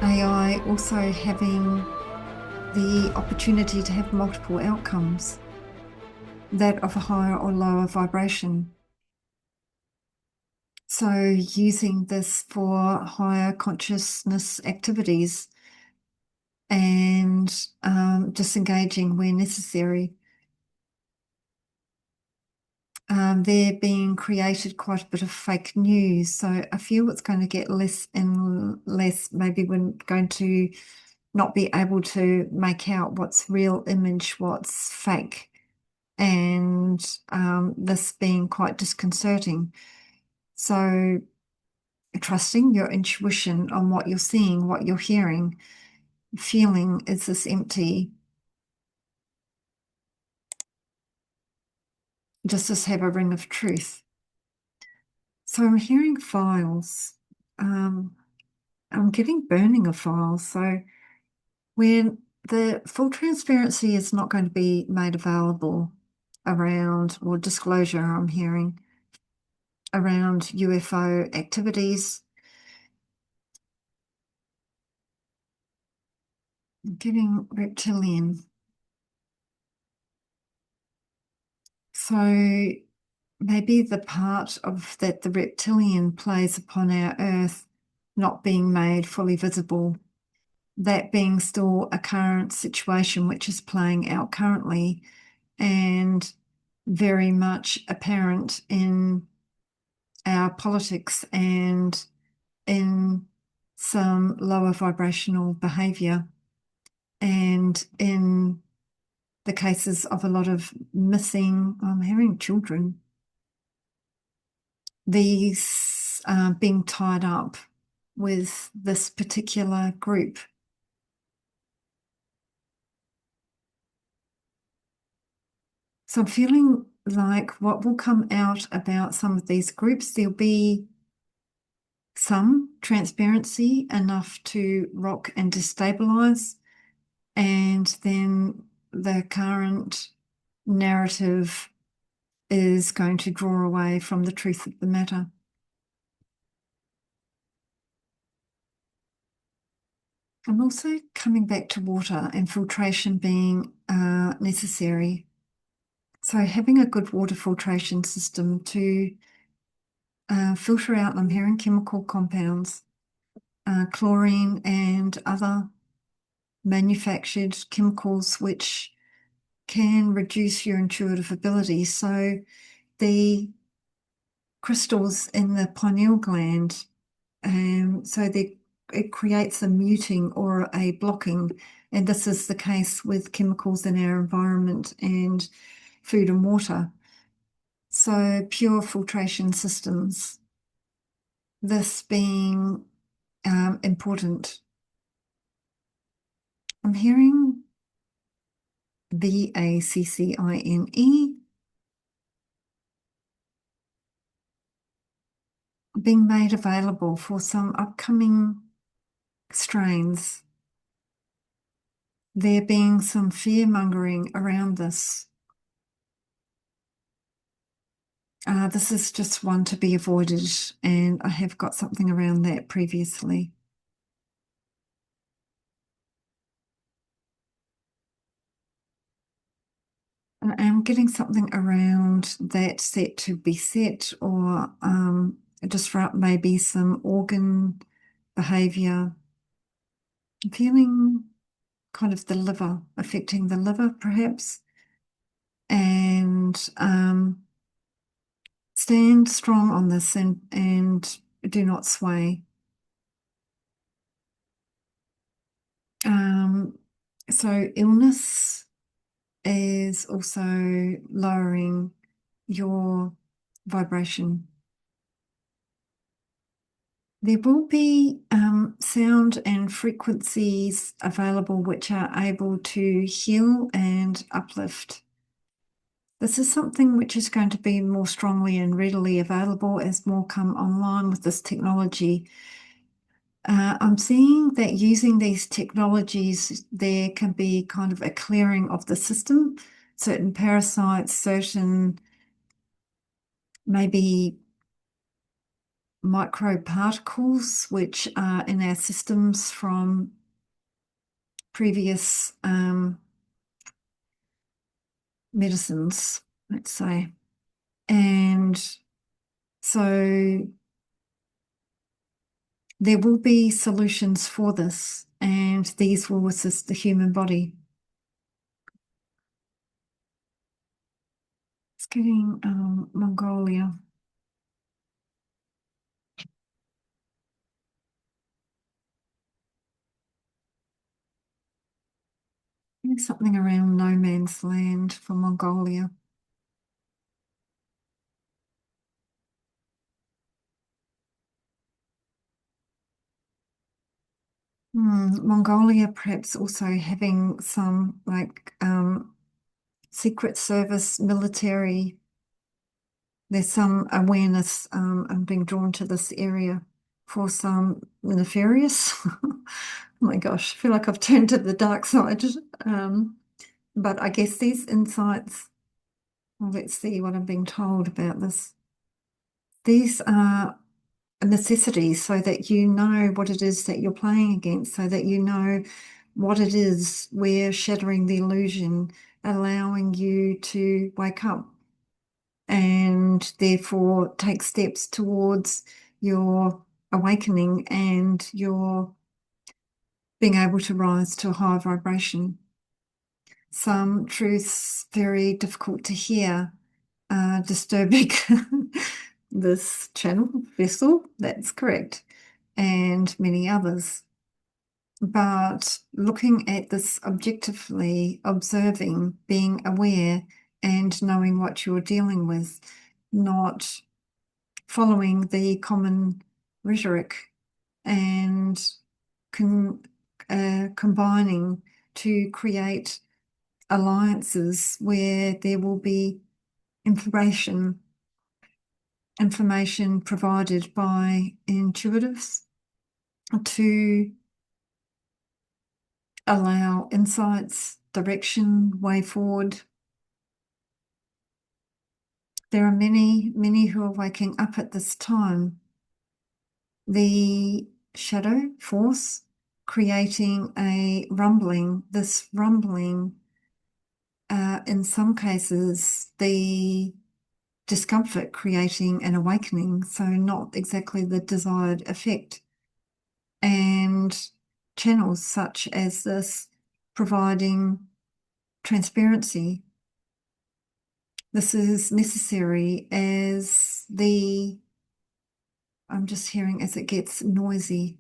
AI also having the opportunity to have multiple outcomes, that of a higher or lower vibration. So using this for higher consciousness activities and disengaging where necessary. There being created quite a bit of fake news. So I feel it's going to get less and less. Maybe we're going to not be able to make out what's real image, what's fake, and this being quite disconcerting. So trusting your intuition on what you're seeing, what you're hearing, feeling, is this empty? Does this have a ring of truth? So I'm hearing files. I'm getting burning of files. So when the full transparency is not going to be made available around, or disclosure, I'm hearing around UFO activities. I'm getting reptilian. So maybe the part of that the reptilian plays upon our Earth not being made fully visible, that being still a current situation which is playing out currently and very much apparent in our politics and in some lower vibrational behavior, and in the cases of a lot of missing, I'm hearing children, these being tied up with this particular group. So I'm feeling like what will come out about some of these groups, there'll be some transparency enough to rock and destabilize, and then the current narrative is going to draw away from the truth of the matter. I'm also coming back to water and filtration being necessary. So having a good water filtration system to filter out, I'm hearing chemical compounds, chlorine and other manufactured chemicals which can reduce your intuitive ability. So the crystals in the pineal gland, it creates a muting or a blocking, and this is the case with chemicals in our environment and food and water. So pure filtration systems, this being important. I'm hearing VACCINE being made available for some upcoming strains. There being some fear mongering around this. This is just one to be avoided, and I have got something around that previously. I'm getting something around that set to be set, or disrupt maybe some organ behavior. I'm feeling kind of the liver, affecting the liver perhaps, and stand strong on this and do not sway. So illness is also lowering your vibration. There will be sound and frequencies available which are able to heal and uplift. This is something which is going to be more strongly and readily available as more come online with this technology. I'm seeing that using these technologies, there can be kind of a clearing of the system, certain parasites, certain maybe microparticles which are in our systems from previous medicines, let's say. And so there will be solutions for this, and these will assist the human body. It's getting Mongolia. Getting something around no man's land for Mongolia. Mongolia perhaps also having some like secret service military. There's some awareness and being drawn to this area for some nefarious. Oh my gosh, I feel like I've turned to the dark side. But I guess these insights, well, let's see what I'm being told about this. These are necessities so that you know what it is that you're playing against, so that you know what it is we're shattering the illusion, allowing you to wake up and therefore take steps towards your awakening and your being able to rise to a higher vibration. Some truths very difficult to hear, disturbing this channel vessel, that's correct, and many others. But looking at this objectively, observing, being aware, and knowing what you're dealing with, not following the common rhetoric and combining to create alliances where there will be information provided by intuitives to allow insights, direction, way forward. There are many, many who are waking up at this time. The shadow force creating a rumbling, this rumbling, in some cases, the discomfort creating an awakening, so not exactly the desired effect. And channels such as this providing transparency. This is necessary as I'm just hearing as it gets noisy.